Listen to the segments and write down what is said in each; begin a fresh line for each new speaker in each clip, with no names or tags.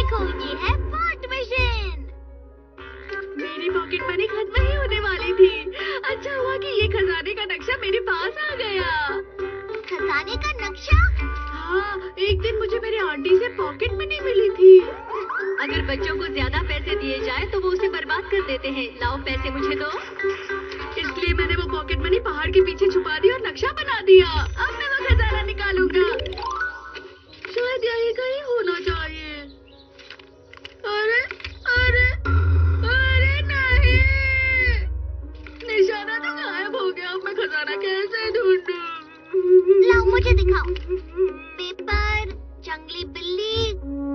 देखो, ये है वॉट मशीन।
मेरी पॉकेट मनी खत्म ही होने वाली थी। अच्छा हुआ कि ये खजाने का नक्शा मेरे पास आ गया।
खजाने का नक्शा?
हाँ, एक दिन मुझे मेरी आंटी से पॉकेट मनी मिली थी। अगर बच्चों को ज्यादा पैसे दिए जाए तो वो उसे बर्बाद कर देते हैं। लाओ पैसे मुझे दो। इसलिए मैंने वो पॉकेट मनी पहाड़ के पीछे छुपा दी और नक्शा बना दिया। अब मैं वो खजाना निकालूंगा। शायद यही कहीं होना चाहिए। अरे अरे अरे नहीं, निशाना तो गायब हो गया। अब मैं खजाना कैसे ढूंढूं?
लाओ मुझे दिखाओ। पेपर, जंगली बिल्ली,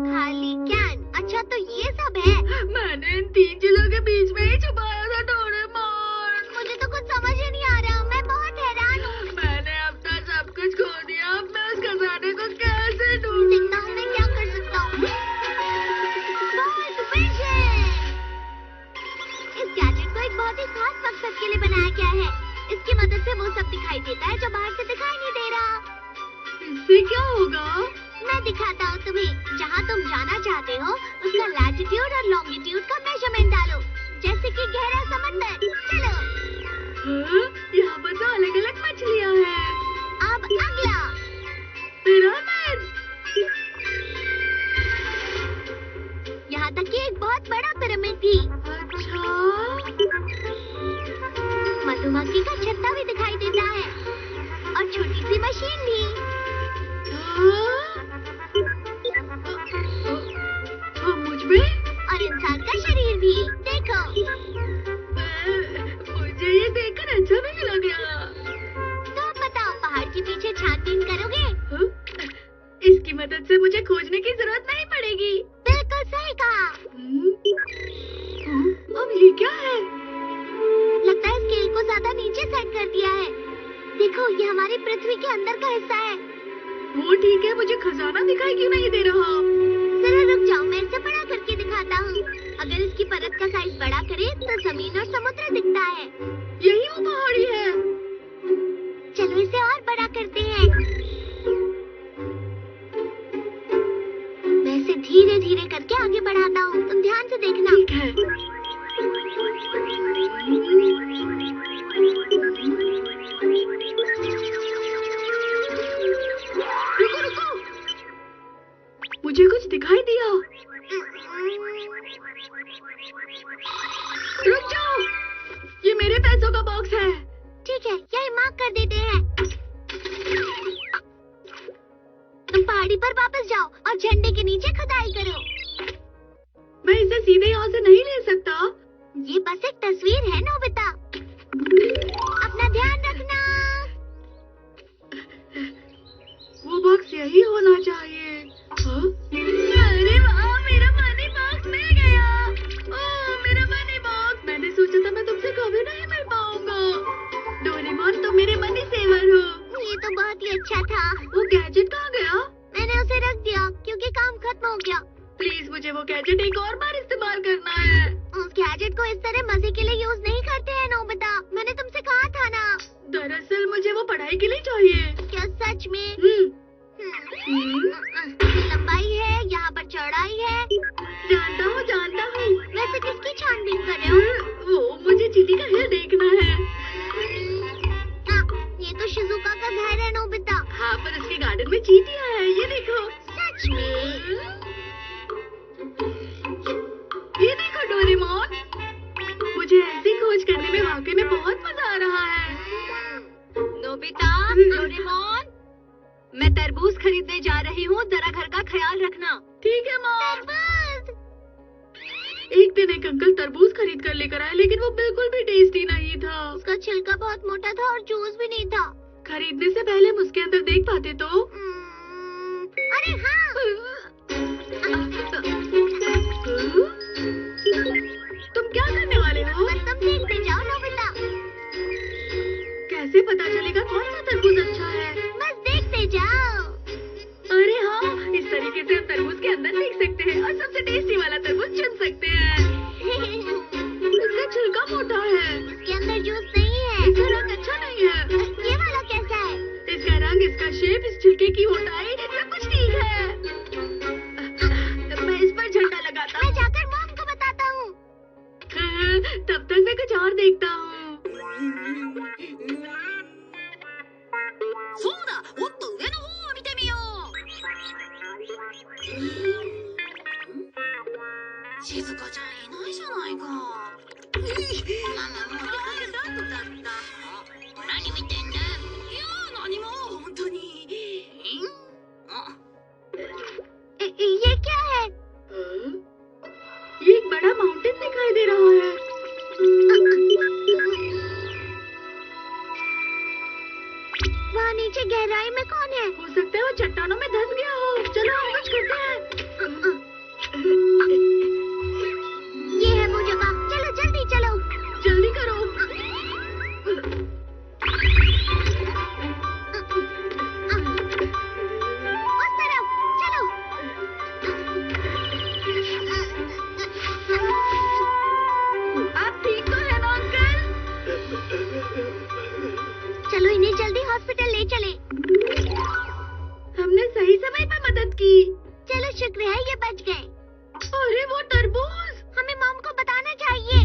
खाली कैन। अच्छा तो ये सब है।
मैंने इन 3 चीजों के बीच में ही छुपाया था डोरेमोन।
मुझे तो कुछ समझ ही नहीं आ रहा। मैं बहुत हैरान हूँ।
मैंने अपना सब कुछ खो दिया। अब मैं उस खजाने को कैसे ढूंढूं?
देखता हूँ मैं क्या कर सकता हूँ। What machine! इस गैजेट को एक बहुत ही खास मकसद के लिए बनाया गया है। इसकी मदद से वो सब दिखाई देता है जो बाहर से दिखाई नहीं दे रहा।
इससे क्या होगा?
मैं दिखाता हूँ तुम्हें। जहाँ तुम जाना चाहते हो उसका लैटिट्यूड और लॉन्गिट्यूड का मेजरमेंट डालो। जैसे कि गहरा समंदर। चलो।
हाँ, यहाँ पर तो अलग अलग मछलियाँ हैं।
अब अगला।
पिरामिड।
यहाँ तक कि एक बहुत बड़ा पिरामिड थी।
अच्छा,
मधुमक्खी का छत्ता भी दिखाई देता है और छोटी सी मशीन भी।
मुझ में?
और इंसान का शरीर भी। देखो।
मुझे ये देखकर अच्छा नहीं लग रहा।
तो अब बताओ, पहाड़ के पीछे छानबीन करोगे?
इसकी मदद से मुझे खोजने की जरूरत नहीं पड़ेगी।
बिल्कुल सही कहा।
अब ये क्या है?
लगता है स्केल को ज्यादा नीचे सेट कर दिया है। देखो, ये हमारी पृथ्वी के अंदर का हिस्सा है।
वो ठीक है, मुझे खजाना दिखाई क्यों नहीं दे रहा?
जरा रुक जाओ, मैं इसे बड़ा करके दिखाता हूँ। अगर इसकी परत का साइज बड़ा करे तो जमीन और समुद्र दिखता है।
यही वो पहाड़ी है।
चलो इसे और बड़ा करते हैं। मैं इसे धीरे धीरे करके आगे बढ़ाता हूँ। तुम ध्यान से देखना।
ठीक है। रुको रुको, मुझे कुछ दिखाई दिया। रुक जाओ, ये मेरे पैसों का बॉक्स है।
ठीक है, यही मार्क कर देते हैं। तुम पहाड़ी पर वापस जाओ और झंडे के नीचे खुदाई करो।
मैं इसे सीधे यहाँ से नहीं ले सकता।
ये बस एक तस्वीर है नोबिता। अपना ध्यान रखना।
वो बॉक्स यही होना चाहिए। हाँ? अरे वाह, मेरा मनी बॉक्स मिल गया। ओह, मेरा मनी बॉक्स। मैंने सोचा था मैं तुमसे कभी नहीं मिल पाऊंगा। डोरेमोन, तुम मेरे मनी सेवर हो।
ये तो बहुत ही अच्छा था।
वो गैजेट कहाँ गया?
मैंने उसे रख दिया क्योंकि काम खत्म हो गया।
प्लीज, मुझे वो गैजेट एक और बार इस्तेमाल करना है।
उस गैजेट को इस तरह मजे के लिए यूज नहीं करते हैं नोबिता। मैंने तुमसे कहा था ना।
दरअसल मुझे वो पढ़ाई के लिए चाहिए।
क्या सच में?
हम्म,
लंबाई है, यहाँ पर चौड़ाई है।
जानता हूँ जानता हूँ।
वैसे किसकी छानबीन कर रहे हो?
वो मुझे चीटी का हिल देखना है।
ये तो शिजुका का घर है नोबिता।
हाँ, पर उसके गार्डन में चीटियाँ हैं। ये देखो।
सच में?
ये देखो डोरेमोन, मुझे ऐसी खोज करने में वाकई में बहुत मजा आ रहा है। नोबिता, डोरेमोन, मैं तरबूज खरीदने जा रही हूँ। जरा घर का ख्याल रखना। ठीक है मॉम।
तरबूज।
एक दिन एक अंकल तरबूज खरीद कर लेकर आए, लेकिन वो बिल्कुल भी टेस्टी नहीं था।
उसका छिलका बहुत मोटा था और जूस भी नहीं था।
खरीदने से पहले हम उसके अंदर देख पाते तो।
अरे हाँ।
तुम क्या करने वाले हो?
बस तुम देखते जाओ नोबिता।
कैसे पता चलेगा कौन सा तरबूज अच्छा है?
बस देखते जाओ।
अरे हाँ, इस तरीके से हम तरबूज के अंदर देख सकते हैं और सबसे टेस्टी वाला तरबूज चुन सकते हैं। इसका छिलका मोटा है।
इसके अंदर जूस नहीं है।
इसका रंग अच्छा नहीं है।
ये वाला कैसा है?
इसका रंग, इसका शेप, इस छिलके की मोटाई, सब कुछ ठीक है। मैं इस पर 静かちゃんいないじゃないか。ママもうやだとだった。何見てんだ。いや何も本当に。
ये क्या है?
ये एक बड़ा माउंटेन दिखाई दे रहा है।
वहाँ नीचे गहराई में कौन है?
हो सकता है वो चट्टानों में धंस गया हो। चलो हम कुछ करते हैं।
ये है वो जगह। चलो जल्दी चलो।
जल्दी करो।
उस तरफ चलो।
आप ठीक तो है ना अंकल?
चलो इन्हें जल्दी हॉस्पिटल ले चले।
हमने सही समय पर मदद की।
चलो शुक्र है ये बच गए।
अरे वो तरबूज।
हमें मॉम को बताना चाहिए।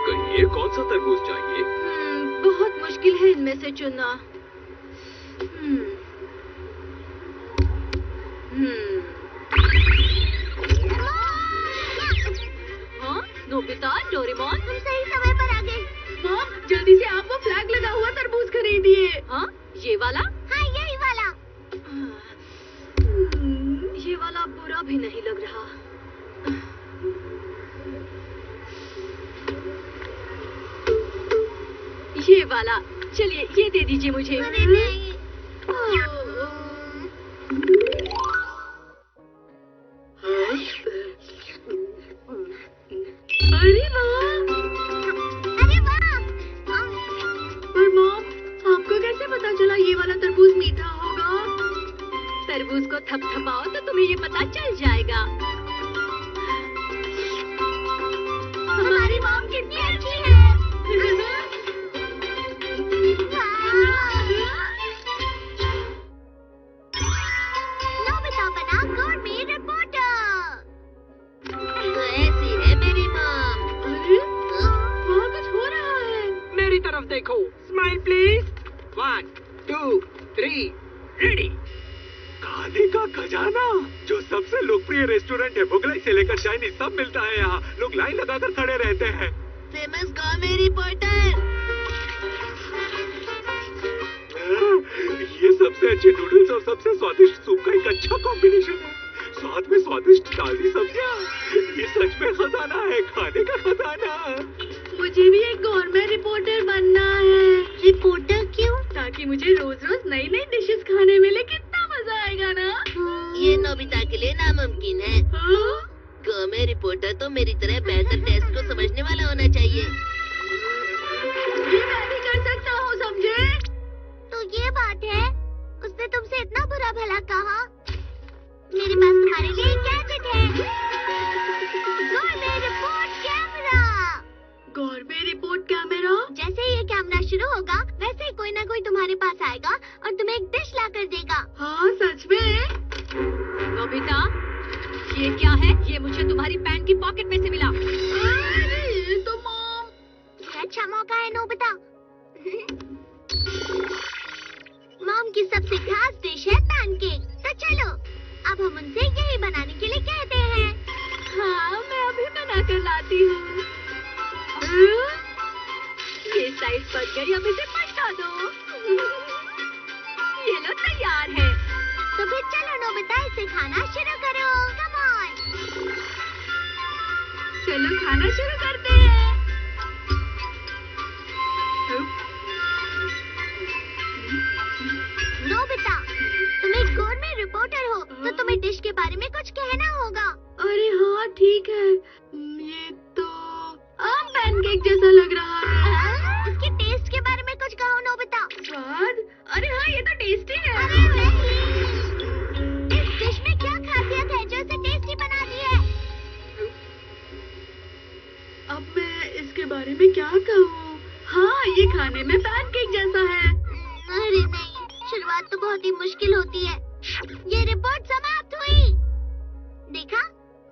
कहिए कौन सा तरबूज चाहिए?
बहुत मुश्किल है इनमें से चुनना। हाँ, नोबिता, डोरेमोन,
तुम सही समय पर आ गए।
मॉम, जल्दी से आप वो फ्लैग लगा हुआ तरबूज खरीदिए। हाँ, ये वाला?
हाँ यही वाला।
ये वाला बुरा भी नहीं लग रहा। ये वाला, चलिए ये दे दीजिए मुझे।
अरे नहीं।
अरे वाह!
अरे वाह!
पर मॉम, आपको कैसे पता चला ये वाला तरबूज मीठा होगा? तरबूज को थपथपाओ तो तुम्हें ये पता चल जाएगा।
हमारी मॉम कितनी अच्छी है। नोबिता बना गोरमे रिपोर्टर। तो ऐसी है मेरी मॉम।
अरे, वहाँ कुछ हो रहा है।
मेरी तरफ देखो। Smile please. 1 2 3 रेडी।
खाने का खजाना जो सबसे लोकप्रिय रेस्टोरेंट है, मुगलाई से लेकर चाइनीज सब मिलता है यहाँ। लोग लाइन लगाकर खड़े रहते हैं।
Famous गोरमे reporter.
ये सबसे अच्छे नूडल्स और सबसे स्वादिष्ट सूप का एक अच्छा कॉम्बिनेशन है। साथ में स्वादिष्ट ताजी सब्जियाँ। ये सच में खजाना है, खाने का खजाना।
मुझे भी एक गोरमे रिपोर्टर बनना है।
रिपोर्टर क्यों?
ताकि मुझे रोज रोज नई नई डिशेस खाने मिले। कितना मजा आएगा ना।
ये नोबिता के लिए नामुमकिन है।
हाँ?
गोरमे रिपोर्टर तो मेरी तरह बेहतर टेस्ट को समझने वाला होना चाहिए।
ये मैं भी कर सकता हूँ, समझे?
तो ये बात है, उसने तुमसे इतना बुरा भला कहा। मेरे पास तुम्हारे लिए एक गैजेट है। गोरमे रिपोर्ट कैमरा।
गोरमे report camera?
जैसे ही ये कैमरा शुरू होगा, वैसे ही कोई ना कोई तुम्हारे पास आएगा और तुम्हें एक डिश ला कर देगा।
हाँ, सच में? नोबिता, ये क्या है? ये मुझे तुम्हारी पैंट की पॉकेट में से मिला। अरे, ये तो मॉम।
ये अच्छा मौका है नोबिता। मॉम की सबसे खास डिश है पैनकेक। तो चलो, अब हम उनसे यही बनाने के लिए कहते हैं।
हाँ, मैं अभी बना कर लाती हूँ। ये साइज पक गई, अब इसे पलटा दो। ये लो, तैयार है।
तो फिर चलो नोबिता, इसे खाना शुरू करो। Come on.
चलो खाना शुरू करते हैं।
नोबिता, तुम एक गोरमे रिपोर्टर हो, तो तुम्हें डिश के बारे में कुछ कहना होगा।
अरे हाँ, ठीक है। ये तो आम पैनकेक जैसा लग रहा है।
इसके टेस्ट के बारे में कुछ कहो नोबिता।
स्वाद? अरे हाँ, ये तो टेस्टी है।
अरे नहीं, इस डिश में क्या खासियत है जो इसे टेस्टी बनाती है?
अब मैं इसके बारे में क्या कहूँ? हाँ, ये खाने में पैनकेक जैसा है।
अरे नहीं, शुरुआत तो बहुत ही मुश्किल होती है। ये रिपोर्ट समाप्त हुई। देखा?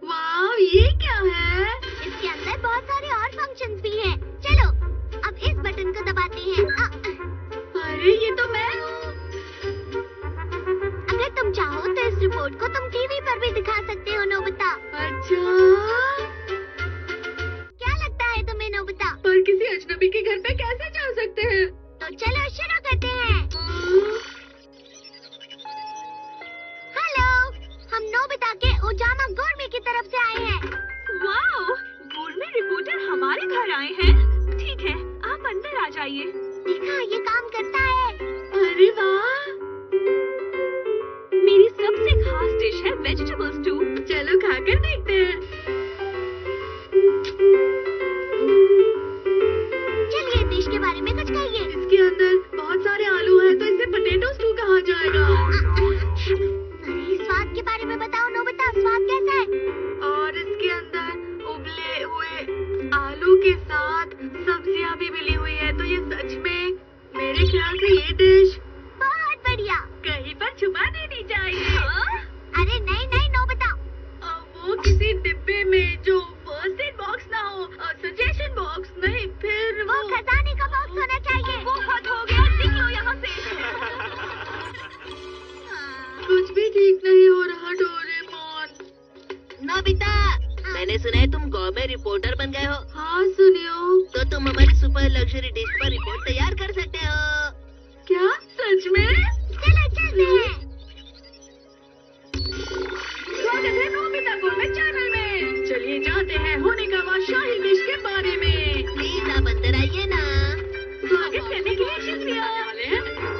वाह, ये क्या है?
इसके अंदर बहुत सारे और फंक्शंस भी हैं। चलो, अब इस बटन को दबाते हैं।
अरे, ये तो मैं हूँ।
अगर तुम चाहो तो इस रिपोर्ट को तुम टीवी पर भी दिखा सकते हो नोबिता।
बताइए।
देखा, ये काम करता है।
अरे वाह, मेरी सबसे खास डिश है वेजिटेबल स्टू। चलो खाकर देखते हैं।
चलिए डिश के बारे में कुछ कहिए।
इसके अंदर बहुत सारे आलू हैं, तो इसे पोटैटो स्टू कहा जाएगा।
अरे स्वाद के बारे में बताओ नोबिता, स्वाद कैसा है?
और इसके अंदर उबले हुए आलू के साथ सब्जियां भी मिली हुई है, तो ये सच में मेरे ख्याल से ये डिश
बहुत बढ़िया।
कहीं पर छुपा देनी चाहिए।
अरे नहीं नहीं नोबिता,
वो किसी डिब्बे में जो फर्स्ट एड बॉक्स ना हो, सजेशन बॉक्स नहीं, फिर
वो खजाने का बॉक्स होना चाहिए।
वो हद हो गया, निकलो यहाँ से। कुछ भी ठीक नहीं हो रहा डोरेमोन।
नोबिता, मैंने सुना है तुम गाँव में रिपोर्टर बन गए हो,
हाँ सुनियो।
तो तुम हमारी सुपर लग्जरी डिश पर रिपोर्ट तैयार कर सकते हो।
क्या सच में?
चलो चलते हैं।
स्वागत है नोबिता गोurmet चैनल में। चलिए जानते हैं होने का वह शाही डिश के बारे में।
प्लीज आप अंदर आइए ना।
स्वागत करने के लिए शुक्रिया।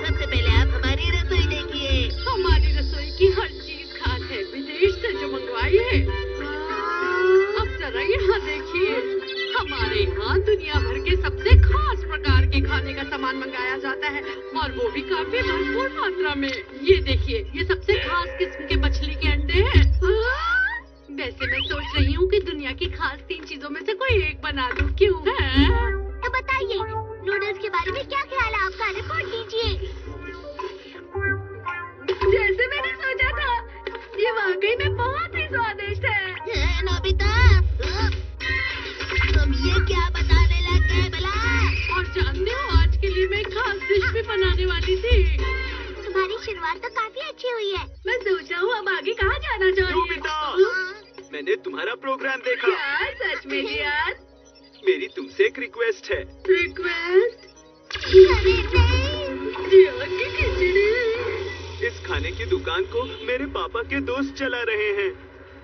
सबसे पहले आप हमारी रसोई देखिए।
हमारी रसोई की हर चीज खास है, विदेश से जो मंगवाई है। अब जरा यहाँ देखिए, हमारे यहाँ दुनिया भर के सबसे खास प्रकार के खाने का सामान मंगाया जाता है, और वो भी काफी भरपूर मात्रा में। ये देखिए, ये सबसे खास किस्म के मछली के अंडे हैं। वैसे मैं सोच रही हूँ कि दुनिया की खास 3 चीजों में से कोई एक बना दूँ, क्यों है?
तो बताइए नूडल्स के बारे में क्या ख्याल है आपका, रिपोर्ट दीजिए।
जैसे मैंने सोचा था, ये वाकई में बहुत ही स्वादिष्ट है।
नोबिता, तुम ये क्या बताने लग गए भला?
और जानते हो, आज के लिए मैं खास डिश भी बनाने वाली थी।
तुम्हारी शुरुआत तो काफी अच्छी हुई है।
मैं सोच रहा हूँ अब आगे कहाँ जाना चाहिए।
नोबिता, मैंने तुम्हारा प्रोग्राम देखा।
क्या सच में जियान?
मेरी तुमसे एक रिक्वेस्ट है।
रिक्वेस्ट?
अरे नहीं।
जियान की खिचड़ी।
इस खाने की दुकान को मेरे पापा के दोस्त चला रहे हैं।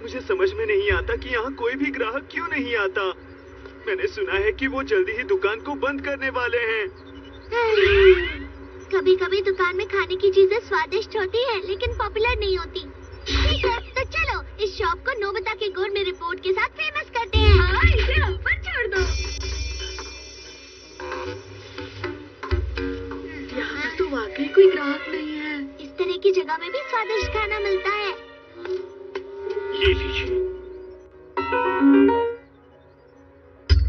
मुझे समझ में नहीं आता कि यहाँ कोई भी ग्राहक क्यों नहीं आता। मैंने सुना है कि वो जल्दी ही दुकान को बंद करने वाले हैं।
कभी कभी दुकान में खाने की चीजें स्वादिष्ट होती है, लेकिन पॉपुलर नहीं होती। ठीक है, तो चलो इस शॉप को नोबिता के गुड में रिपोर्ट के साथ फेमस करते हैं।
हाँ, इसे हम पर छोड़ दो। यहाँ तो वाकई कोई ग्राहक नहीं है।
इस तरह की जगह में भी स्वादिष्ट खाना मिलता है।
ये लीजिए।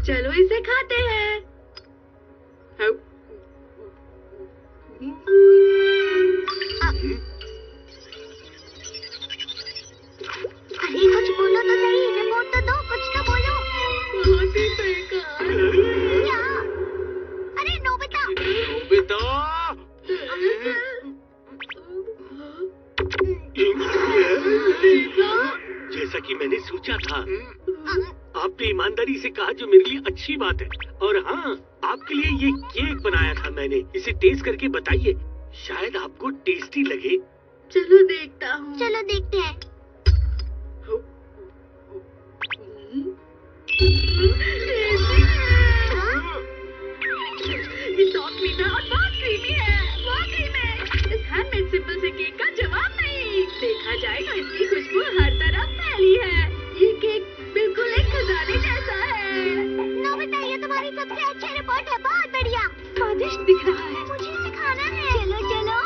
चलो इसे खाते हैं।
अरे कुछ बोलो तो सही, रिपोर्ट तो दो, कुछ तो बोलो।
बहुत ही बेकार।
क्या? अरे नोबिता।
नोबिता, जैसा कि मैंने सोचा था, आपने ईमानदारी से कहा, जो मेरे लिए अच्छी बात है। और हाँ, आपके लिए ये केक बनाया था मैंने। इसे टेस्ट करके बताइए, शायद आपको टेस्टी लगे।
चलो देखता हूँ।
चलो देखते हैं।
ये सॉफ्ट मीठा और बहुत क्रीमी है। वाकई में इस हैंडमेड सिंपल से केक का जवाब नहीं। देखा जाए तो इसकी खुशबू हर तरफ फैली है। ये केक बिल्कुल एक खजाने जैसा है।
नोबिता, ये तुम्हारी सबसे अच्छी रिपोर्ट है, बहुत बढ़िया।
स्वादिष्ट दिख रहा है।
मुझे इसे खाना है। चलो चलो।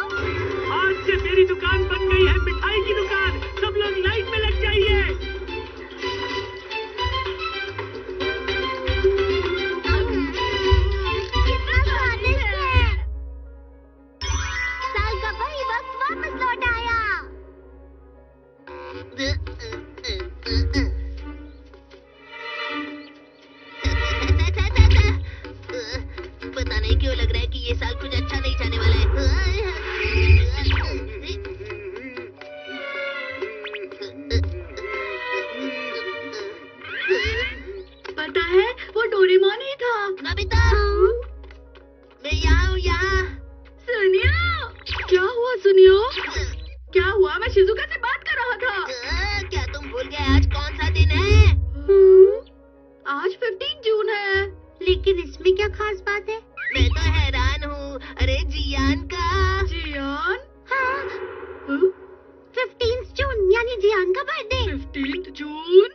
आज से मेरी दुकान बन गई है मिठाई की दुकान। सब लोग
15 जून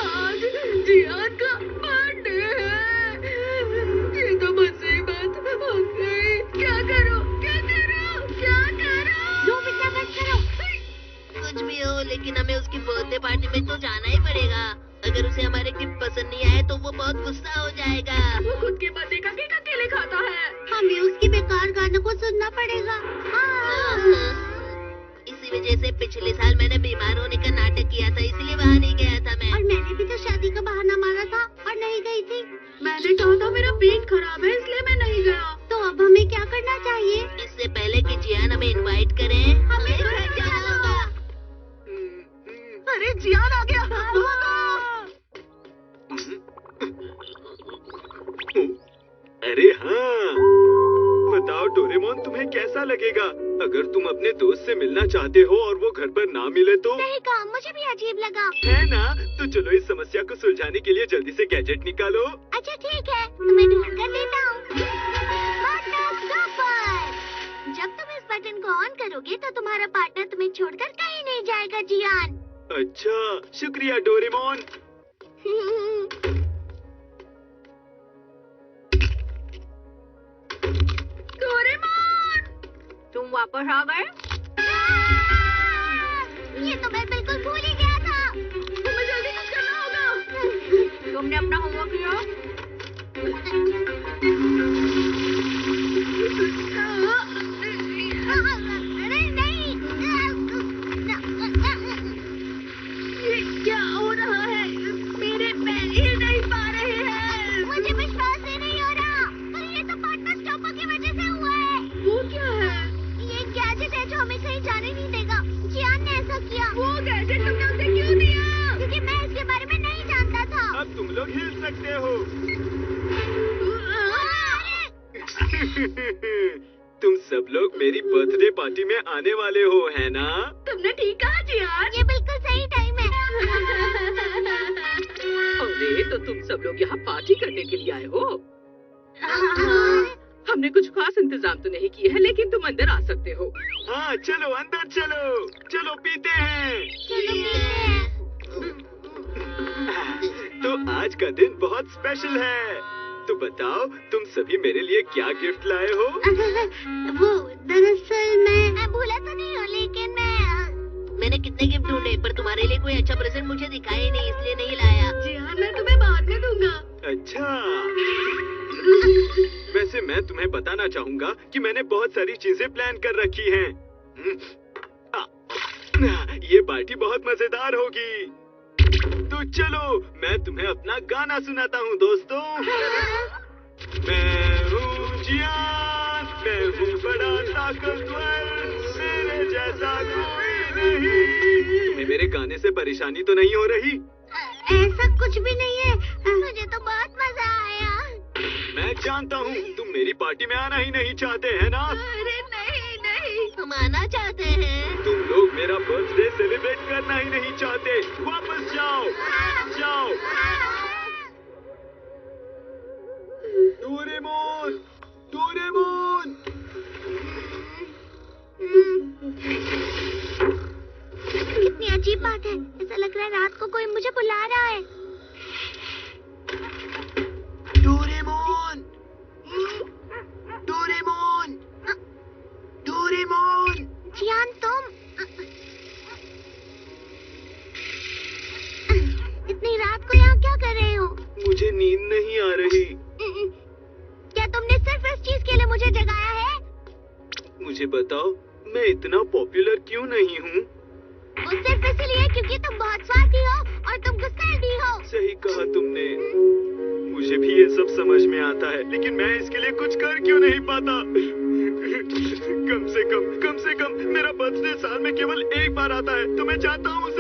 आज जियान का बर्थडे है। ये तो मुसीबत हो गई। क्या करो क्या करो क्या करो?
लो बेटा मत करो।
कुछ भी हो, लेकिन हमें उसकी बर्थडे पार्टी में तो जाना ही पड़ेगा। अगर उसे हमारे गिफ्ट पसंद नहीं आए तो वो बहुत गुस्सा हो जाएगा।
वो खुद के बर्थडे का केक अकेले खाता है।
हमें उसके बेकार गानों को सुनना पड़ेगा।
इसी वजह से पिछले साल मैंने बीमार होने का नाटक किया था, इसलिए वहाँ नहीं गया था मैं।
और मैंने भी तो शादी का बहाना मारा था और नहीं गई थी।
मैंने कहा था मेरा पेट खराब है इसलिए मैं नहीं गया।
तो अब हमें क्या करना चाहिए?
इससे पहले कि जियान हमें इनवाइट करे,
हमें घर जाना होगा।
अरे जियान आ गया।
अरे हाँ, बताओ डोरेमोन, तुम्हें कैसा लगेगा अगर तुम अपने दोस्त से मिलना चाहते हो और वो घर पर ना मिले तो?
सही कहा, मुझे भी अजीब लगा।
है ना? तो चलो इस समस्या को सुलझाने के लिए जल्दी से गैजेट निकालो।
अच्छा ठीक है, तो मैं ढूंढ कर लेता हूँ। Button super. जब तुम इस बटन को ऑन करोगे तो तुम्हारा पार्टनर तुम्हें छोड़कर कहीं नहीं जाएगा जियान।
अच्छा, शुक्रिया डोरेमोन।
डोरेमोन, तुम वापस आ गए?
ये तो मैं बिल्कुल भूल ही गया था।
तुम्हें जल्दी कुछ करना होगा। तुमने अपना होमवर्क किया?
अरे नहीं।
ये क्या हो रहा है? मेरे पैर हिल नहीं पा रहे हैं।
मुझे विश्वास ही नहीं हो रहा। पर ये तो पार्टनर स्टॉपर की वजह से हुआ है।
वो क्या है?
ये एक गैजेट है जो हमें कहीं जाने नहीं देगा। जियान ने ऐसा किया।
वो गैजेट तुमने उसे क्यों दिया?
क्योंकि मैं इसके बारे में नहीं जानता था।
अब तुम लोग हिल सकते हो। तुम सब लोग मेरी बर्थडे पार्टी में आने वाले हो, है ना?
तुमने ठीक कहा जियान।
ये बिल्कुल सही टाइम है।
अरे तो तुम सब लोग यहाँ पार्टी करने के लिए आए हो? हमने कुछ खास इंतजाम तो नहीं किए हैं, लेकिन तुम अंदर आ सकते हो।
हाँ चलो अंदर चलो, चलो पीते हैं।
चलो पीते हैं।
तो आज का दिन बहुत स्पेशल है। तो बताओ तुम सभी मेरे लिए क्या गिफ्ट लाए हो?
वो दरअसल मैं भूला तो नहीं हूँ, लेकिन
मैंने कितने गिफ्ट ढूंढे पर तुम्हारे लिए कोई अच्छा प्रेजेंट मुझे दिखा ही नहीं, इसलिए नहीं लाया।
जियान, मैं तुम्हें बाद में दूंगा।
अच्छा, वैसे मैं तुम्हें बताना चाहूँगा कि मैंने बहुत सारी चीजें प्लान कर रखी हैं। ये पार्टी बहुत मजेदार होगी। तो चलो मैं तुम्हें अपना गाना सुनाता हूँ दोस्तों। मैं हूँ जियान, मैं हूँ बड़ा ताकतवर, मेरे जैसा कोई नहीं। तुम्हें मेरे गाने से परेशानी तो नहीं हो रही?
ऐसा कुछ भी नहीं है। मुझे तो बहुत मजा आया।
मैं जानता हूँ तुम मेरी पार्टी में आना ही नहीं चाहते हैं ना?
अरे नहीं नहीं।
हम आना चाहते हैं।
तुम लोग मेरा बर्थडे सेलिब्रेट करना ही नहीं चाहते। वापस जाओ, जाओ। Doraemon, Doraemon.
कितनी अजीब बात है। ऐसा लग रहा है रात को कोई मुझे बुला रहा है।
Doraemon, Doraemon, Doraemon.
जियान तुम इतनी रात को यहाँ क्या कर रहे हो?
मुझे नींद नहीं आ रही।
क्या तुमने सिर्फ इस चीज के लिए मुझे जगाया है?
मुझे बताओ मैं इतना पॉपुलर क्यों नहीं हूँ?
वो सिर्फ इसलिए क्योंकि तुम बहुत स्वार्थी हो और तुम गुस्सैल भी हो।
सही कहा तुमने। मुझे भी ये सब समझ में आता है, लेकिन मैं इसके लिए कुछ कर क्यों नहीं पाता? कम से कम मेरा बर्थडे साल में केवल एक बार आता है, तो मैं चाहता हूँ